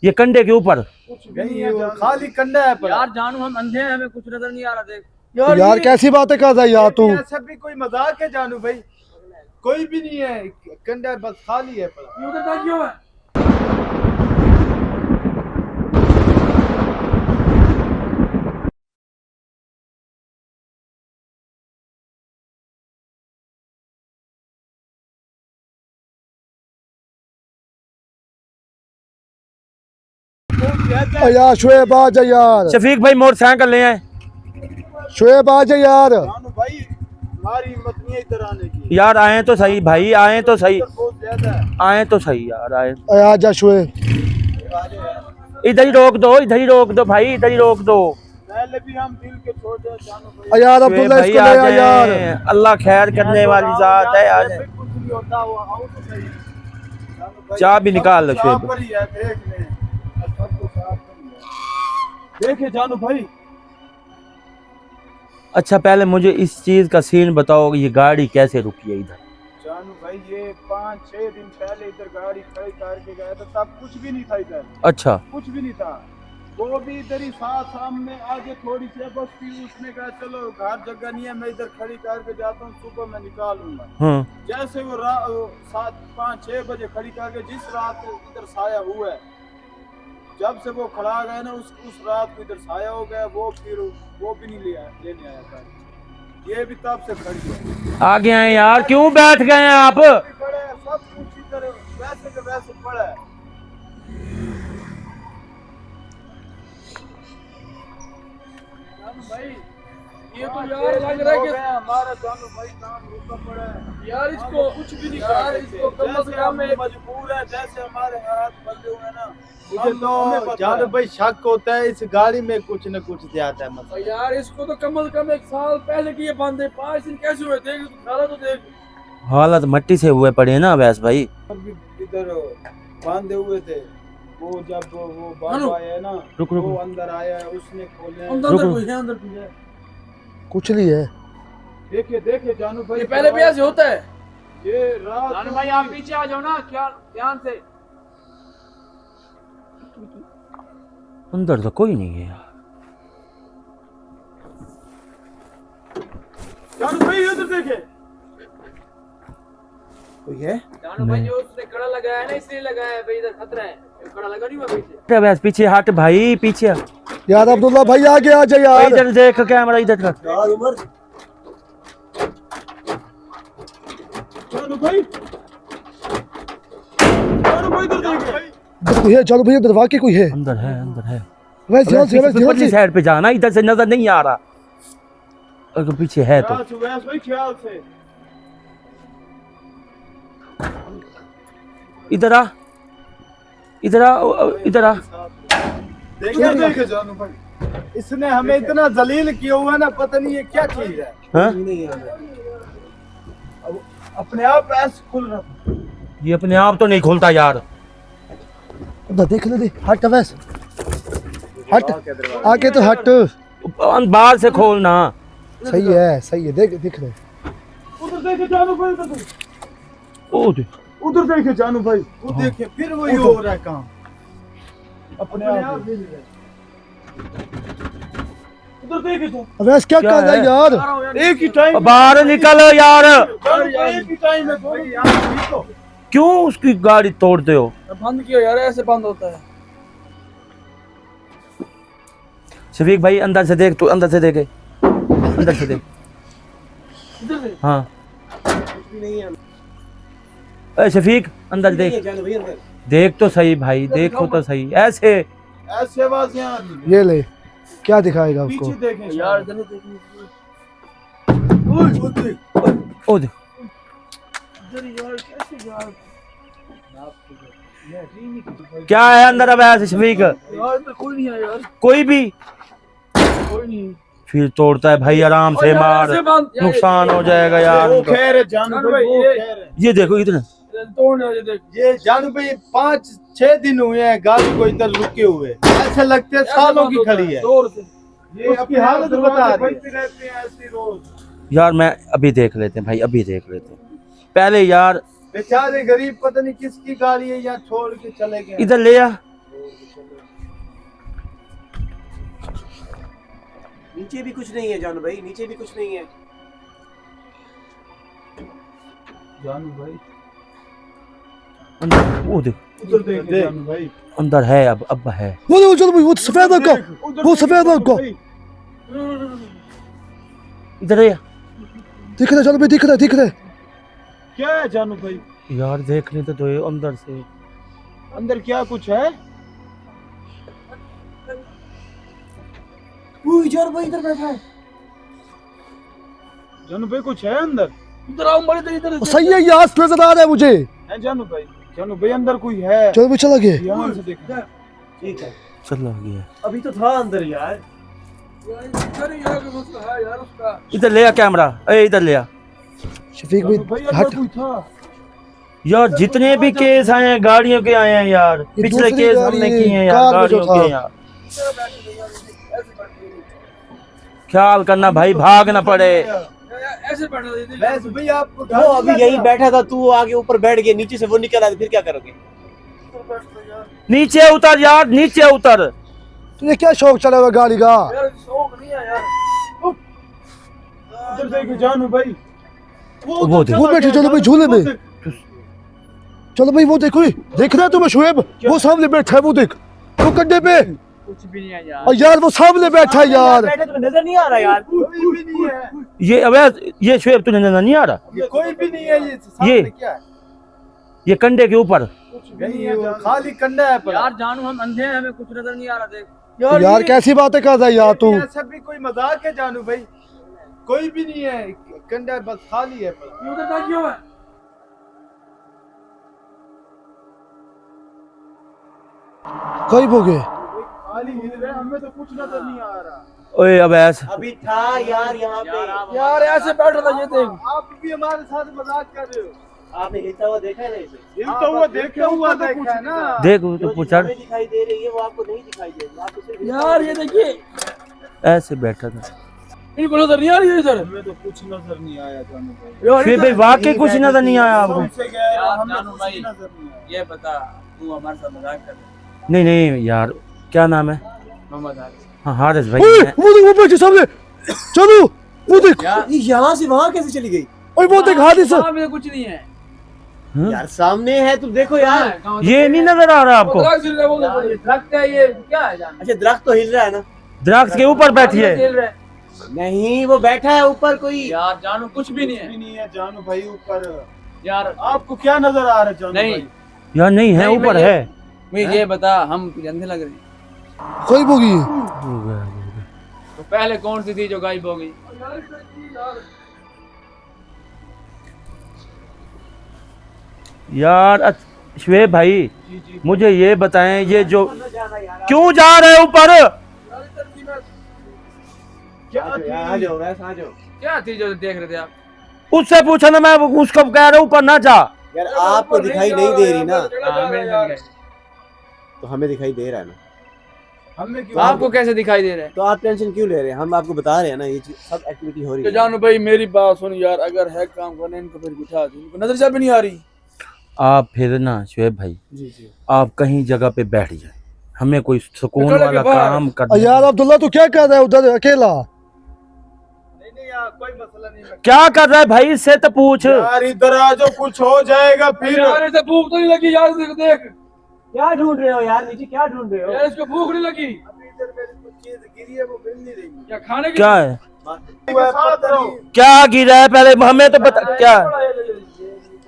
ये कंडे के ऊपर कुछ भी नहीं है, खाली कंडा है पड़ा। यार जानू हम अंधे हैं, हमें कुछ नजर नहीं आ रहा। देख यार कैसी बातें कर रहा है यार तू। ऐसा भी कोई मजाक है जानू भाई, कोई भी नहीं है, कंडा बस खाली है पड़ा। उधर जा क्यों है? यार शोएब आ जा यार, शफीक भाई मोटरसाइकिल ले आए। शोएब आ जा यार। जानू भाई हमारी हिम्मत नहीं है इधर आने की। यार आए तो सही भाई, आए तो सही, बहुत ज्यादा है। आए तो सही यार, आए। आ जा शोएब। इधर ही रोक दो, इधर ही रोक दो भाई, इधर ही रोक दो। पहले भी हम दिल के छोड़ दे जानू भाई। यार शोएब अब्दुल्ला भाई इसको आ ले आ यार। जाए, अल्लाह खैर करने वाली जात है। आ जाए, कुछ नहीं होता, हुआ आओ तो सही। जानू भाई, चाय भी निकाल लो सब शोएब। पर ही है, देख ले सब कुछ साफ पर ही है। देखे जानू भाई, अच्छा पहले मुझे इस चीज का सीन बताओ, ये गाड़ी कैसे रुकी है इधर? जानू भाई ये 5-6 दिन पहले इधर गाड़ी खड़ी करके गया था, तब कुछ भी नहीं था इधर, अच्छा कुछ भी नहीं था। वो भी इधर ही साथ सामने आगे थोड़ी सी बस थी, उसने कहा चलो घर जगह नहीं है, मैं इधर खड़ी करके जाता हूँ, सुबह मैं निकालूंगा। जैसे वो 7-5-6 बजे खड़ी करके, जिस रात इधर साया हुआ है, जब से वो खड़ा गया ना, उस रात को इधर साया हो गया। वो फिर वो भी नहीं लेने आया गाड़ी, ये भी तब से खड़ी है। आ गए हैं यार, क्यों बैठ गए हैं आप? खड़े हैं, सब कुछ इधर वैसे के वैसे पड़ा है। भाई ये तो यार लग रहा है कि हमारा जानू भाई काम रुका पड़ा है यार इसको कुछ भी नहीं यार कर इसको सकते। कम से जैसे कम हम मजबूर है, जैसे हमारे हाथ बंधे हुए हैं ना, मुझे तो जानू भाई शक होता है इस गाड़ी में कुछ न कुछ ज्यादा है मतलब। यार इसको तो कम से कम 1 साल पहले की ये बंद है। 5 दिन कैसे हुए? देख सारा तो देख। हालत मट्टी से हुए पड़े हैं ना वैस भाई। इधर बांधे हुए थे, वो जब वो बाबा आया ना, रुक रुक वो अंदर आया, उसने खोले। अंदर कोई है, अंदर कोई है। कुछ नहीं है। देखिए देखिए जानू भाई, ये पहले भी ऐसे होता है। ये रात जानू भाई आप पीछे आ जाओ ना, क्या ध्यान से। अंदर तो कोई नहीं है यार। जानू भाई उधर देखे, कोई है? जानू भाई जो उसने कड़ा लगाया है ना, इसलिए लगाया है भाई, इधर खतरा है। कड़ा लगा नहीं हुआ पीछे। वैस पीछे हट भाई, पीछे यार अब्दुल्ला भाई आगे आ जा यार। इधर देख कैमरा, इधर का। जानू भाई इधर देखे। कोई है? चलो भैया इधर वाकई कोई है। अंदर है, अंदर है। वैसे ध्यान से, वैसे ध्यान पिछली से। साइड पे जाना, इधर से नजर नहीं आ रहा। अगर पीछे है तो वैसे भाई ख्याल से इधर आ, इधर आ, इधर आ। देखे जानू भाई, इसने हमें इतना जलील किया हुआ है ना, पता नहीं ये क्या चीज है। हाँ? अब अपने आप ऐसे खुल रहा। ये अपने आप तो नहीं खुलता यार। उधर देख ले दे। हट वैसे, हट आगे तो हट। बाहर से खोलना। सही है, सही है। देख देख ले। उधर देखे जानू भाई, उधर ओ दे। उधर देखे जानू भाई, वो देखे फिर वही हो रहा है काम अपने आप। उधर देखे तो वैसे क्या कर रहा है यार? एक ही टाइम बाहर निकल यार। एक ही टाइम में भाई यार, क्यों उसकी गाड़ी तोड़ते हो? बंद किया यार, ऐसे बंद होता है। शफीक भाई अंदर से देख, तू अंदर से देखे, अंदर से देख। हाँ शफीक अंदर देख, देख तो सही भाई, देखो तो सही। ऐसे ऐसे आवाज यहाँ ये ले, क्या दिखाएगा उसको? पीछे देखें यार यार। ओ दे। क्या है अंदर? अब ऐसे शफीक यार कोई नहीं है यार, कोई भी कोई नहीं। फिर तोड़ता है भाई, आराम से मार, नुकसान हो जाएगा यार वो उनका। खैर है जानू भाई, वो खैर है। ये देखो इधर तोड़ने वाले देख। ये जानू भाई 5-6 दिन हुए हैं गाड़ी को इधर रुके हुए, ऐसे लगते हैं सालों की खड़ी है। जोर से ये अपनी हालत बता रही रहते हैं ऐसी रोज। यार। मैं अभी देख लेते हैं भाई, अभी देख लेते हैं पहले यार। बेचारे गरीब पता नहीं किसकी गाड़ी है, यहाँ छोड़ के चले गए। इधर ले आ, नीचे भी कुछ नहीं है जानू भाई, नीचे भी कुछ नहीं है। जानू भाई अंदर वो देख, उधर देख जानू भाई, अंदर है, अब है। वो देखो चलो भाई, वो सफेद रंग का, वो सफेद रंग का इधर है दिख रहा है, चलो भाई दिख रहा है, दिख रहा है। क्या है जानू भाई? यार देखने तो ये अंदर से। अंदर क्या कुछ है? जानू भाई इधर बैठा है। जानू भाई कुछ है अंदर? इधर आओ मरे तो इधर सही है, ये आस नजर आ रहा है मुझे। है जानू भाई? जानू भाई अंदर कोई है? चलो भाई चला गया। यहाँ से देखना। ठीक है, चला गया। अभी तो था अंदर यार। अरे यार उसका है यार उसका। इधर ले आ कैमरा, ए इधर ले आ। शफीक जानू भाई भाई अंदर हट। कोई था। यार जितने भी केस आए हैं गाड़ियों के आए हैं यार, ये पिछले दूसरी केस गाड़ी हमने है, किए हैं यार कार में जो गाड़ियों था। के यार। ख्याल करना भाई, भाग ना पड़े। ऐसे बैठा था बस भाई आपको वो अभी यही बैठा था, तू आगे ऊपर बैठ गया, नीचे से वो निकल आया, फिर क्या करोगे? नीचे उतर यार, नीचे उतर। तुझे क्या शौक चला हुआ गाड़ी का? यार शौक नहीं है यार। उधर देखो जानू भाई, वो देख, वो बैठे चलो भाई झूले में। चलो भाई वो देखो, देख रहा है तुम्हें शुएब? वो सामने बैठा है, वो देख, वो कंधे पे। कुछ भी नहीं है यार। और यार वो सामने बैठा है यार। बैठे तो नजर नहीं आ रहा यार। कोई भी नहीं है। ये अबे ये शुएब तुझे नजर नहीं आ रहा? ये कोई भी नहीं है। ये सामने ये क्या है? ये कंधे के ऊपर। कुछ भी नहीं है, खाली कंधा है पर। यार जानू हम अंधे हैं, हमें कुछ नजर नहीं आ रहा। देख यार कैसी बातें कर रहा है यार तू? ऐसा भी कोई मजाक है जानू भाई? कोई भी नहीं है, कंधा बस खाली है पर। ये उधर का क्यों है? कोई हो गए। खाली हिल रहे, हमें तो कुछ नजर नहीं आ रहा। ओए अब ऐसा अभी था यार यहाँ पे। यार ऐसे बैठा था ये देख। आप भी हमारे साथ मजाक कर रहे हो। आपने हिलता हुआ देखा है ना इसे? हिलता हुआ देखा हुआ देखा है ना। देख तो जो पूछा हमें दिखाई दे रही है वो आपको नहीं दिखाई दे रही। आपको सिर्फ यार ये देखिए, ऐसे बैठा था। इनको नजर नहीं आ रही है इधर। हमें तो कुछ नजर नहीं आया जानू भाई। यार फिर भाई वाकई कुछ नजर नहीं आया आपको? हमसे गए, यार हमें जानू कुछ भाई, नजर नहीं आया। ये बता तू हमारे साथ मजाक कर रहा है? नहीं नहीं यार, क्या नाम है? मोहम्मद हारिस। हाँ हारिस भाई ओए, हैं। वो देख वो बैठे सामने। चलो वो देख, यार ये यहाँ से वहाँ कैसे चली गई? ओए वो देख हादिस। वहाँ पे कुछ नहीं है। हाँ? यार सामने है, तुम देखो यार। ये नहीं नजर आ रहा आपको? दरख्त हिल रहा है, वो देखो, ये दरख्त है, ये क्या है जानू? अच्छा दरख्त तो हिल रहा है ना? दरख्त के ऊपर बैठी है। हिल रहा है। नहीं वो बैठा है ऊपर कोई। यार जानू कुछ भी नहीं कुछ है भी नहीं है जानू भाई ऊपर। यार। आपको क्या नजर आ रहा है जानू नहीं। भाई? यार नहीं है, नहीं, ऊपर मैं ये- है। मुझे ये बता, हम तुझे अंधे लग रहे हैं? कोई होगी। हो गया। तो पहले कौन सी थी जो गायब हो गई? यार शुएब भाई जी जी। मुझे ये बताएं, ये जो क्यों जा रहे हैं ऊपर? क्या आ थी? जाओ वैसे आ जाओ। क्या थी जो देख रहे थे आप? उससे पूछा ना, मैं उसको कह रहा हूँ ऊपर ना जा। यार आपको दिखाई नहीं दे रही ना, हाँ, मेरे साथ गए। तो हमें दिखाई दे रहा है ना। हमें क्यों? आपको कैसे दिखाई दे रहे हैं? तो आप टेंशन क्यों ले रहे हैं? हम आपको बता रहे हैं ना, ये चीज़ सब एक्टिविटी हो रही तो है। जानू भाई मेरी बात सुन यार, अगर है काम करने इनको फिर बिठा दो, इनको नजर जब भी नहीं आ रही। आप फिर ना शुएब भाई, जी जी। आप कहीं जगह पे बैठ जाए, हमें कोई सुकून निकल के वाला बाहर। काम और करना। यार अब्दुल्ला तू क्या कर रहा है उधर अकेला? नहीं नहीं यार कोई मसला नहीं है। क्या कर रहा है भाई, इससे तो पूछ। यार इधर आ जाओ, कुछ हो जाएगा फिर। यार इसे भूख तो नहीं लगी यार, देख देख क्या ढूंढ रहे हो यार? नीचे क्या ढूंढ रहे हो? यार, इसको भूख नहीं लगी। अभी इधर मेरी कुछ चीज गिरी है, वो मिल नहीं रही। क्या खाने की? क्या है, के साथ रहो। क्या गिरा है पहले हमें तो बता। क्या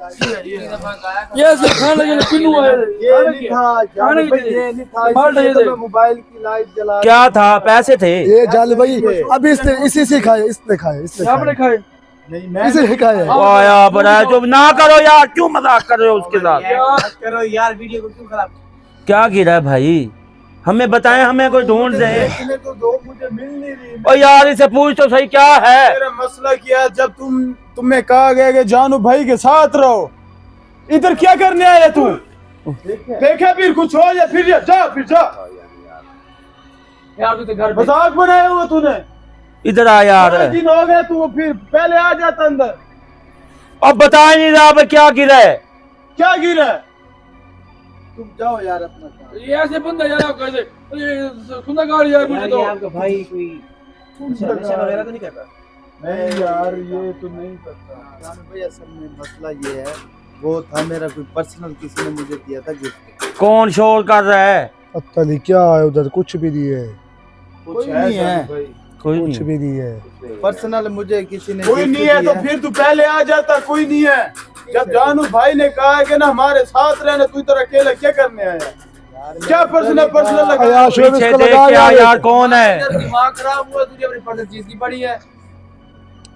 ये सिर्फ खाने के लिए पिन्नू है। ये नहीं था खाने जानू की भाई, चीज़। ये नहीं था। बाहर इसलिए ये तो देख। मैं मोबाइल की लाइट जला। क्या था, पैसे थे? ये जाल भाई अभी इसने इसी से खाए, इसने खाए, इसने आपने खाए, खाए? नहीं मैं इसे खाए। आया बड़ा जो ना करो यार, क्यों मजाक कर रहे हो उसके साथ? मत करो यार, वीडियो को क्यों खराब? क्या गिरा है भाई, हमें बताएं, हमें कोई ढूंढ दे। देखने तो दो, मुझे मिल नहीं रही। और यार इसे पूछ तो सही, क्या है? मेरा मसला क्या है, जब तुम्हें कहा गया कि जानू भाई के साथ रहो, इधर क्या करने आया तू? देखा फिर कुछ हो या फिर जा फिर जा। यार तू तो घर पे। मजाक बनाया हुआ तूने। इधर आ यार, 5 दिन हो गए, तू फिर पहले आ जाता अंदर। अब बता ही नहीं रहा अब क्या गिरा है। क्या गिरा है? तुम जाओ यार अपना काम। ये ऐसे बंदा यार, आप कैसे? ये सुंदर गाड़ी यार, मुझे यार तो ये आपका भाई कोई नशा वगैरह तो नहीं करता? नहीं यार ये तो नहीं करता। जान भाई असल में मसला ये है, वो था मेरा कोई पर्सनल, किसी ने मुझे दिया था गिफ्ट। कौन शोर कर रहा है? पता नहीं क्या है उधर, कुछ भी नहीं है, कोई नहीं है भाई, कोई कुछ नहीं। भी नहीं है। पर्सनल मुझे किसी ने कोई gift नहीं है तो दिया। फिर तू पहले आ जाता। कोई नहीं है। जब जानू भाई ने कहा है कि ना हमारे साथ रहना, तू इधर अकेला क्या करने आया? क्या पर्सनल लगा? यार शोएब पीछे इसको देख लगा क्या यार, यार, कौन है? इधर दिमाग खराब हुआ तुझे, अपनी पर्सनल चीज की पड़ी है।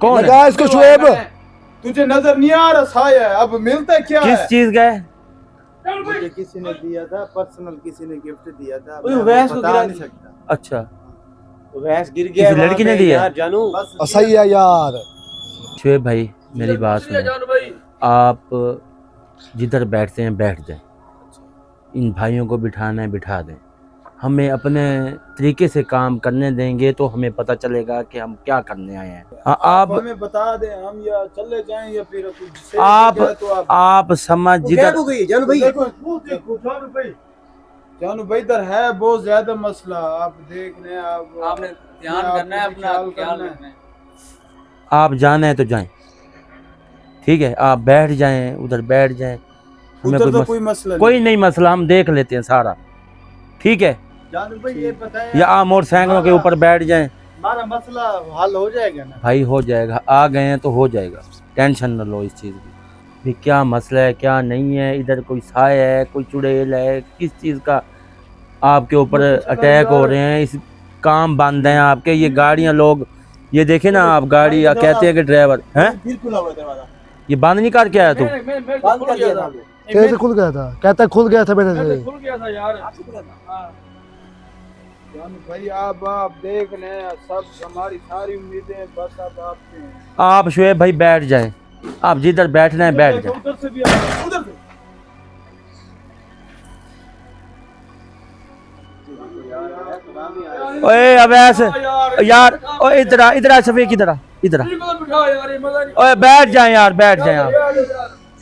कौन है? लगा इसको शोएब। तुझे नजर नहीं आ रहा साया? अब मिलता क्या किस है? चीज का है? मुझे किसी ने दिया था पर्सनल, किसी ने गिफ्ट दिया था। ओए, मैं वैस को बता गिरा नहीं दी। सकता। अच्छा, तो भैंस गिर गया किसी वहाँ लड़की ने पे दिया? यार जानू। बस सही है यार। शोएब भाई मेरी बात सुनो, जानू भाई आप जिधर बैठते हैं बैठ जाएं। इन भाइयों को बिठाना है बिठा दें। हमें अपने तरीके से काम करने देंगे तो हमें पता चलेगा कि हम क्या करने आए हैं। हाँ, आप आप हमें बता दें, हम या चले जाएं या फिर कुछ से आप गया तो आप समझ वो जिधर गायब हो गई जानू भाई। देखो वो देखो जानू भाई इधर है बहुत ज्यादा मसला। आप देख लें, आप आपने ध्यान आपको करना है, भी अपना ख्याल ख्याल करना है। रखना है। आप जाना है तो जाएं, ठीक है? आप बैठ जाएं, उधर बैठ जाएं। हमें उधर तो कोई कोई मसला कोई नहीं मसला, हम देख लेते हैं सारा, ठीक है? जानू भाई ये बताएं, या आप मोटरसाइकिलों के ऊपर बैठ जाएं। हमारा मसला हल हो जाएगा ना? भाई हो जाएगा, आ गए हैं तो हो जाएगा, टेंशन न लो इस चीज़ की। भी क्या मसला है क्या नहीं है? इधर कोई साय है, कोई चुड़ैल है, किस चीज़ का आपके ऊपर अटैक हो रहे हैं? इस काम बंद हैं आपके, ये गाड़ियां लोग ये देखे ना आप, गाड़ी या कहते हैं कि ड्राइवर हैं, फिर खुला हुआ दरवाजा। ये बंद नहीं करके आया तू? मैं बंद कर दिया था। कैसे खुल गया था? कहता है खुल गया था मेरे से। खुल गया था यार। जानू भाई आप देख लें, सब हमारी सारी उम्मीदें बस अब आपसे हैं। आप शोएब भाई बैठ जाएं, आप जिधर बैठना है बैठ जाएं। उधर से भी आ, उधर से ओए अवैस यार, ओए इधर आ शफीक, इधर आ, इधर आ। बिठा यार, ये मजा नहीं। ओए बैठ जाएं यार, बैठ जाएं आप।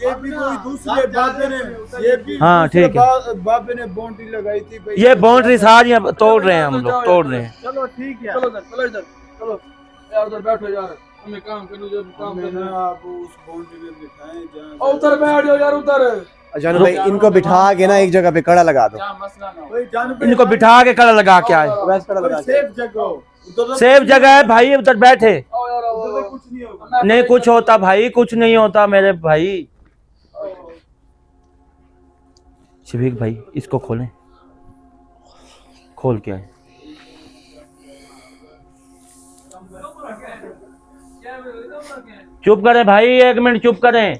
ये भी कोई दूसरे बाबे ने, ये भी हाँ, दूसरे ठीक है। बाबे ने बाउंड्री लगाई थी भाई। ये बाउंड्री सारी अब तोड़ रहे हैं, हम लोग तोड़ रहे हैं। चलो ठीक है। चलो इधर चलो यार, उधर बैठो यार, हमें काम करने जो काम हमें करना ना है। आप उस बाउंड्री में बिठाएं जहाँ उधर बैठ जाओ यार, उधर। जानू भाई इनको बिठा के ना एक जगह पे कड़ा लगा दो। क्या मसला ना हो। भाई जानू भाई इनको बिठा के कड़ा लगा के आए। वैस कड़ा लगा कोई के। सेफ जगह हो। उधर तो सेफ जगह है भाई, उधर बैठे। आओ यार, आओ, उधर आओ। तो कुछ नहीं होगा। नहीं कुछ होता भाई, कुछ नहीं होता मेरे भाई। शफीक भाई इसको खोलें, खोल के आए। चुप करें भाई, 1 मिनट चुप करें।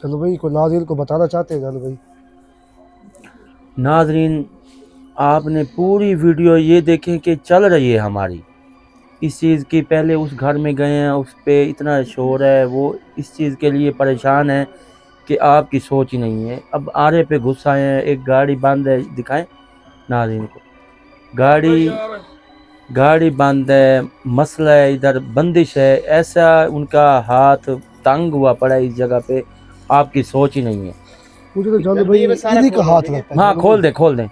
चलो भाई को नाज़रीन को बताना चाहते हैं जानू भाई। नाजरीन आपने पूरी वीडियो ये देखें कि चल रही है हमारी इस चीज़ की। पहले उस घर में गए हैं, उस पे इतना शोर है, वो इस चीज़ के लिए परेशान है कि आपकी सोच ही नहीं है। अब आरे पे घुस आए हैं, एक गाड़ी बंद है, दिखाएं नाज़रीन को, गाड़ी बंद है, मसला है, इधर बंदिश है, ऐसा उनका हाथ तंग हुआ पड़ा है इस जगह पे, आपकी सोच ही नहीं है। मुझे तो जानू भाई इन्हीं का हाथ लगता है। हाँ खोल दें।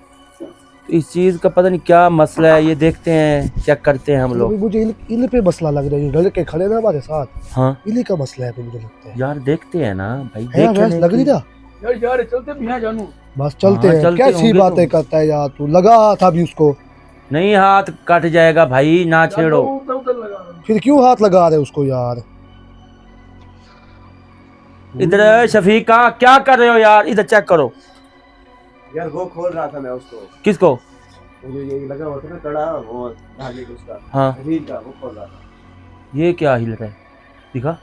इस चीज़ का पता नहीं क्या मसला है, ये देखते हैं, चेक करते हैं हम जानू लोग। भाई मुझे इन पे मसला लग रहा है, जो लड़के खड़े ना हमारे साथ, हाँ इन्हीं का मसला है मुझे लगता है। यार देखते हैं ना भाई, है यार, देखें लग नहीं था? यार चलते भी हैं जानू। बस चलते हाँ, हैं। चलते कैसी होंगे बातें तो। करता है यार तू, लगा था अभी उसको, नहीं हाथ कट जाएगा भाई, ना छेड़ो। उधर लगा। फिर क्यों हाथ लगा रहे उसको यार? इधर शफीक कहाँ, क्या कर रहे हो यार? इधर चेक करो। यार वो खोल रहा था मैं उसको, किसको? वो जो ये लगा होता ना कड़ा, वो धागे का उसका हाँ रील का, वो खोल रहा था। ये क्या हिल रहा है, दिखा।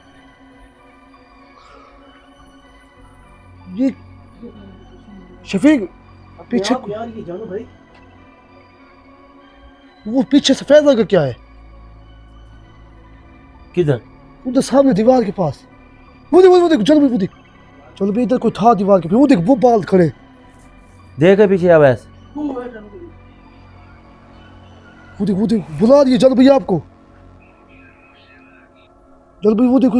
ये शफीक पीछे, यार ये जानू भाई वो पीछे सफेद रंग का क्या है? किधर? उधर सामने दीवार के पास, वो देख चलो भाई, वो देख, चलो भाई इधर कोई था दीवार के, वो देख वो बाल खड़े, देखे पीछे अब ऐसे। वो देख बुला दिए चलो भैया आपको, चलो भाई वो देखो।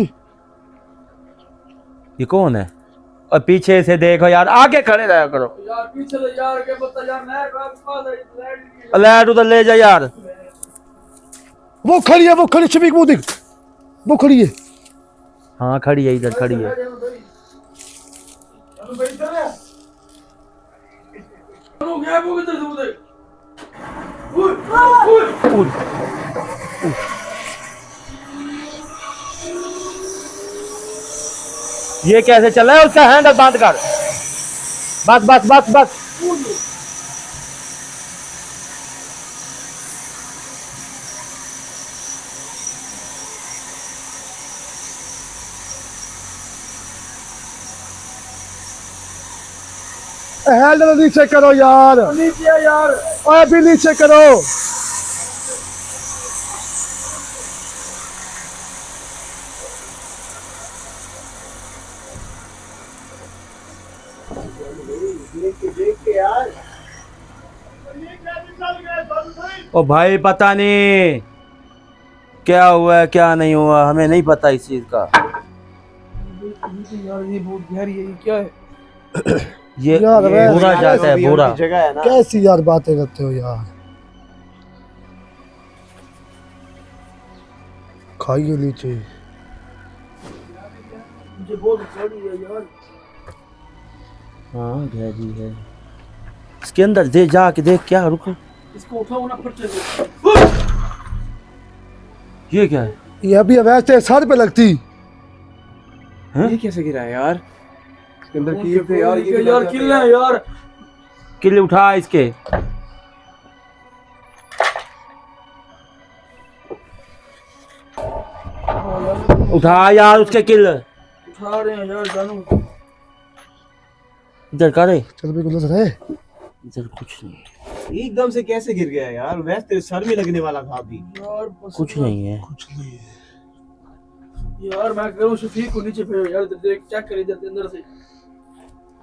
ये कौन है? और पीछे से देखो यार, आगे खड़े रहा करो। यार पीछे ले यार, के पता यार, नया पास है लाइट की। लाइट उधर ले जा यार। वो खड़ी शफीक, वो देख, वो खड़ी है। हाँ खड़ी है, इधर खड़ी है। ये कैसे चल रहा है? उसका हैंडल बांध कर। बस बस बस बस। हैंडल नीचे करो यार, नीचे यार, ओए भी नीचे करो। ओ भाई पता नहीं क्या हुआ है क्या नहीं हुआ, हमें नहीं पता इस चीज का। यार ये बहुत गहरी है, ये क्या है? ये यार, बुरा जाता है, बुरा। जगह है ना। कैसी यार बातें करते हो यार। खाइए नीचे। मुझे बहुत गहरी है यार। हाँ गहरी है। इसके अंदर दे जाके देख क्या, रुको। इसको उठाओ ना फट से। ये क्या है? ये अभी वैसे सर पे लगती। ये कैसे गिरा है यार? इसके अंदर कील थे यार, ये यार किल है यार। किले उठा इसके। उठा यार उसके किल। उठा रहे हैं यार जानू। इधर करे। चल भी गुल्ला सर है। इधर कुछ नहीं, एकदम से कैसे गिर गया यार? वैसे तेरे सर में लगने वाला था अभी। यार बस कुछ नहीं है। यार मैं कह रहा हूँ शफीक को नीचे फेंको यार, इधर देख, चेक कर इधर अंदर से।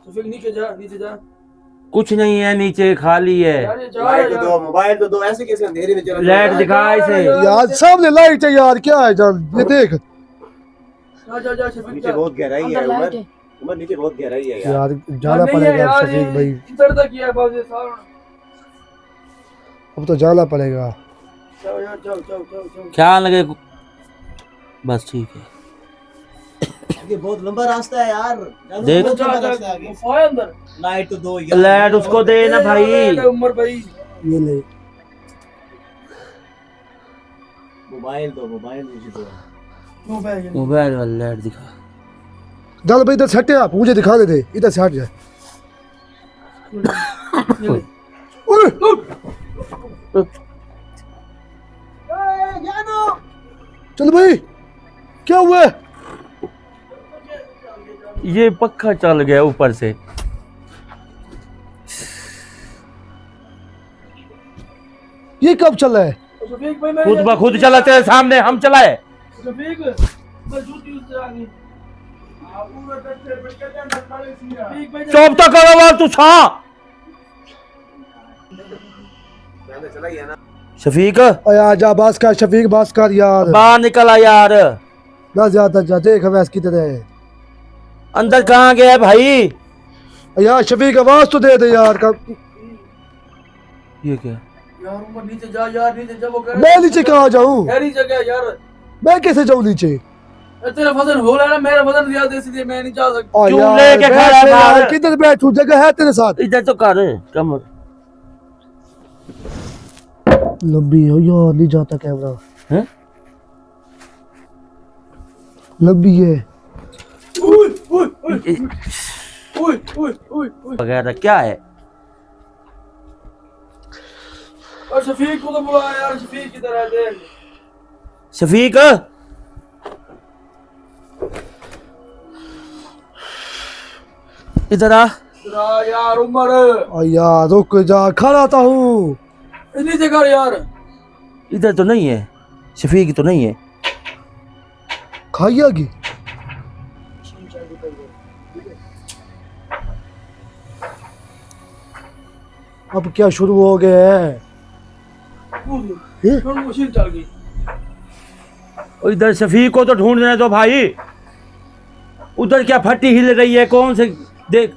शफीक नीचे जा, नीचे जा। कुछ नहीं है नीचे, खाली है। यार ये जा मोबाइल तो दो, ऐसे कैसे अंधेरे में चला? लाइट दिखा इसे। यार सामने लाइट है यार, क्या है जान, ये देख। जा जा शफीक नीचे जा। बहुत गहराई है उमर, उमर नीचे बहुत गहराई है यार। यार जाना नहीं है पड़ेगा यार, शफीक ये भाई, इधर तक किया बात ये सारा। अब तो जाना पड़ेगा। जाओ यार, जाओ जाओ जाओ जाओ। ख्याल लगे। बस ठीक है। ये बहुत लंबा रास्ता है यार। देख। बहुत लंबा रास्ता है आगे। गुफा है अंदर। लाइट तो दो यार। लाइट उसको दे ना भाई। उमर भाई ये ले मोबाइल दो, मोबाइल नीचे दो। मोबाइल वाला लाइट दिखा। चल भाई इधर से हटे, आप मुझे दिखा दे, इधर से हट जाए। ओए! चल भाई क्या हुआ है? ये पक्का चल गया ऊपर से। ये कब चल रहा है? शफीक भाई मैं खुद ब खुद चला, तेरे सामने हम चलाए। शफीक मैं जूती उससे आ गई। आप पूरा कट्टे पे कदम खड़े सिया। शफीक भाई चुप तो करो वाल तू छा। चला गया ना। शफीक ओए आजा बास कर, शफीक बास कर यार। बाहर निकला यार। ना ज्यादा जा, देख वैस की तरह है अंदर कहाँ गया भाई? यार। शफीक आवाज तो दे दे यार। कब ये क्या? यार उमर नीचे जा यार, नीचे जा। वो कह मैं नीचे कहाँ जाऊँ? गहरी जगह है यार। मैं कैसे जाऊँ नीचे? तेरा वजन हो रहा है ना, मेरा वजन ज्यादा है, इसलिए मैं नहीं जा सकता। ओ क्यों यार, लेके बैठ खड़ा है ले यार, बाहर? किधर बैठूं? जगह है तेरे साथ? इधर तो कर कमर। लंबी हो यार, नहीं जाता कैमरा। हैं? लंबी है। वगैरह क्या है? और शफीक को तो बुलाया यार, शफीक किधर है देख। शफीक इधर आ। तेरा यार उमर ओ यार रुक जा, खड़ा था हूँ। नीचे कर यार। इधर तो नहीं है, शफीक तो नहीं है। खाइया की अब क्या शुरू हो गया है? मशीन चल गई। और इधर शफीक को तो ढूंढने दो भाई। उधर क्या फट्टी हिल रही है, कौन से देख।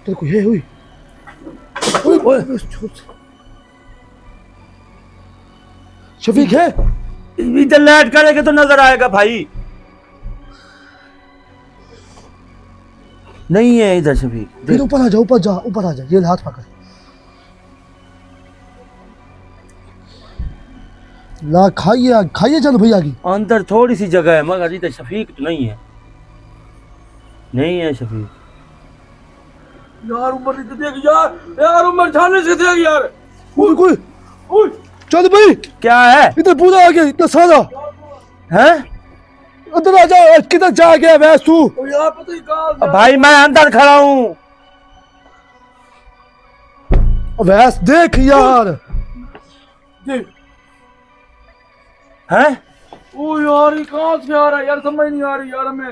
तेरे को है हुई? शफीक है? इधर लाइट करेगा तो नजर आएगा भाई। नहीं है इधर शफीक। फिर ऊपर आ जा, ऊपर जा, ऊपर आ जा, ये हाथ पकड़। ला खाइए खाइए, चलो भैया की। अंदर थोड़ी सी जगह है मगर इधर शफीक तो नहीं है। नहीं है शफीक। यार उमर इधर देख यार उमर जाने से देख यार। कोई कोई ओए चल भाई, क्या है? इधर पूरा आ गया, इतना सारा। हैं? अंदर आ जा, किधर जा गया वैस तू? ओ यार पता ही कहां भाई मैं अंदर खड़ा हूँ। वैस देख यार। देख। हैं? ओ यार ये कहां से आ रहा है यार, समझ नहीं आ रही यार हमें।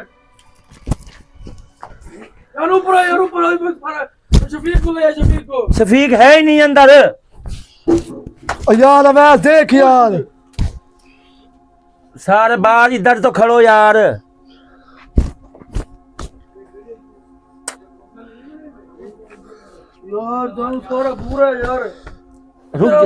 यार ऊपर आ, यार ऊपर आ, शफीक को ले, शफीक को। शफीक है ही नहीं अंदर। यार वैस देख यार। सारे बाहर इधर तो खड़ो यार। यार जान सारा पूरा है यार। रुक जा।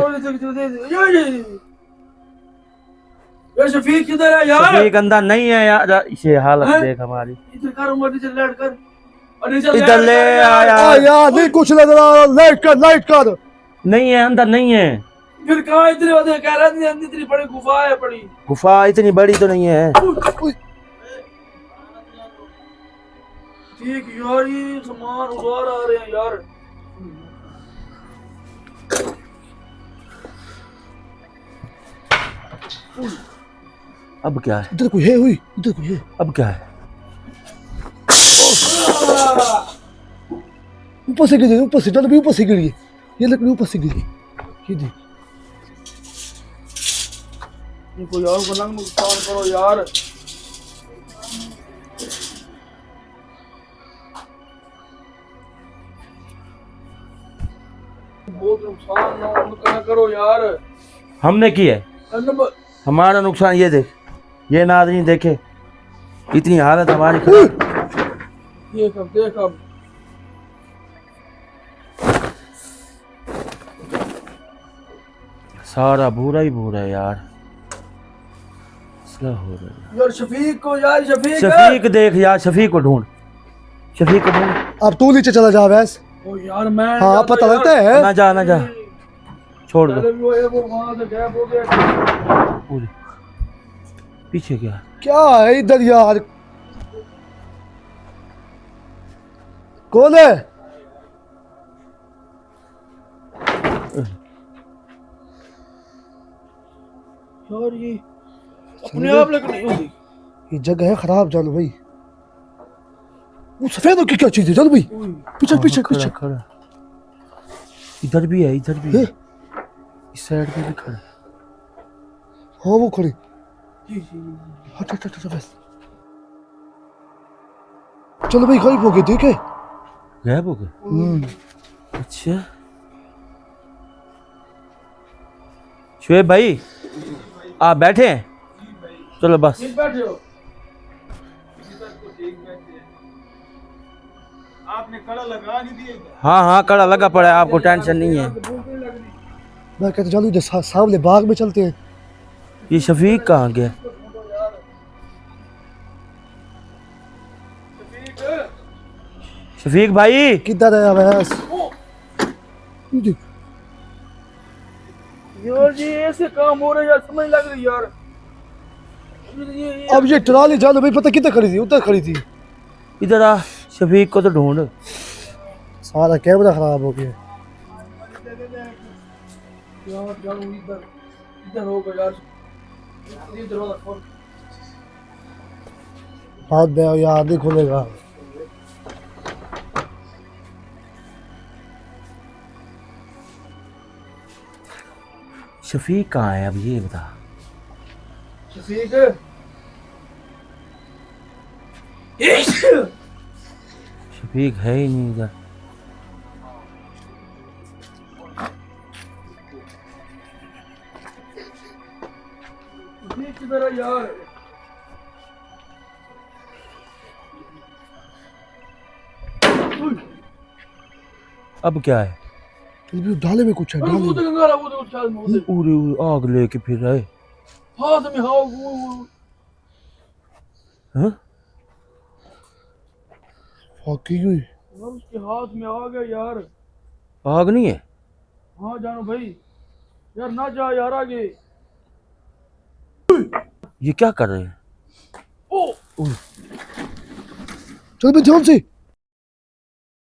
यार शफीक किधर है यार? शफीक अंदर नहीं है यार। ये हालत हैं? देख हमारी। इधर कर उमर, नीचे लेट कर। और नीचे इधर ले आ यार। यार नहीं कुछ नजर आ रहा, लाइट कर, लाइट कर। नहीं है अंदर नहीं है। फिर कहाँ इतनी बातें कह रहा है? इतनी बड़ी गुफा है बड़ी। गुफा इतनी बड़ी तो नहीं है। ठीक यार ये सामान उतार आ रहे हैं यार। अब क्या है? इधर कोई है हुई, इधर कोई है। अब क्या है? ऊपर से गिरी, ऊपर से, चल भी ऊपर से गिरी। ये लकड़ी ऊपर से गिरी, ये देख। इनको यार को नंग नुकसान करो यार। बहुत नुकसान ना करो यार। हमने की है हमारा नुकसान। ये देख, ये नाज़रीन देखे इतनी हालत हमारी खराब। देख अब सारा भूरा ही भूरा है यार। क्या हो रहा है यार शफीक को, यार शफीक शफीक देख यार, शफीक को ढूंढ, शफीक को ढूंढ। अब तू नीचे चला जा वैस। ओ यार मैं हाँ पता लगता है। ना जा ना जा, छोड़ दो। वो वहां से गैप हो गया। पूरी पीछे क्या? क्या है इधर यार? कौन है? यार ये अपने आप लगनी होगी। ये जगह है खराब, जानो भाई। वो सफेद की क्या चीज है? चल भाई पीछे पीछे खड़ा, पीछे। खड़ा। इधर भी है, इधर भी है, है? इस साइड पे भी खड़ा। हाँ वो खड़ी। जी जी हट हट हट बस। चलो भाई गायब हो गए, देखे? गायब हो गए? अच्छा शुएब भाई आप बैठे हैं? चलो बस। ठीक बैठे हो। आपने कड़ा लगा नहीं दिया? हाँ हाँ कड़ा लगा पड़ा है, आपको टेंशन नहीं है। मैं कहता चलो इधर सामने बाग में चलते हैं। ये शफीक कहाँ गया? शफीक भाई किधर है वैस? यार जी ऐसे काम हो रहे यार, समझ लग रही यार। अब ये ट्राली जानो भाई, पता किधर खड़ी थी? उधर खड़ी थी। इधर आ, शफीक को तो ढूंढ। सारा कैमरा खराब हो गया। यार जाओ इधर, इधर होगा यार। इधर होगा फोन। हाथ दे यार, नहीं खुलेगा। शफीक कहाँ है अब ये बता। शफीक शफीक है ही नहीं इधर। शफीक किधर है यार? अब क्या है? चल भाई डाले में कुछ है, अरे डाले वो में। देख अंगारा, वो देख शायद में, वो देख उरे आग लेके फिर रहे। हाथ में, हाँ वो हाँ फाकी हुई। यार उसके हाथ में आ गया यार। आग नहीं है? हाँ जानो भाई, यार ना जा यार आगे। ये क्या कर रहे हैं? ओ चल भाई ध्यान से।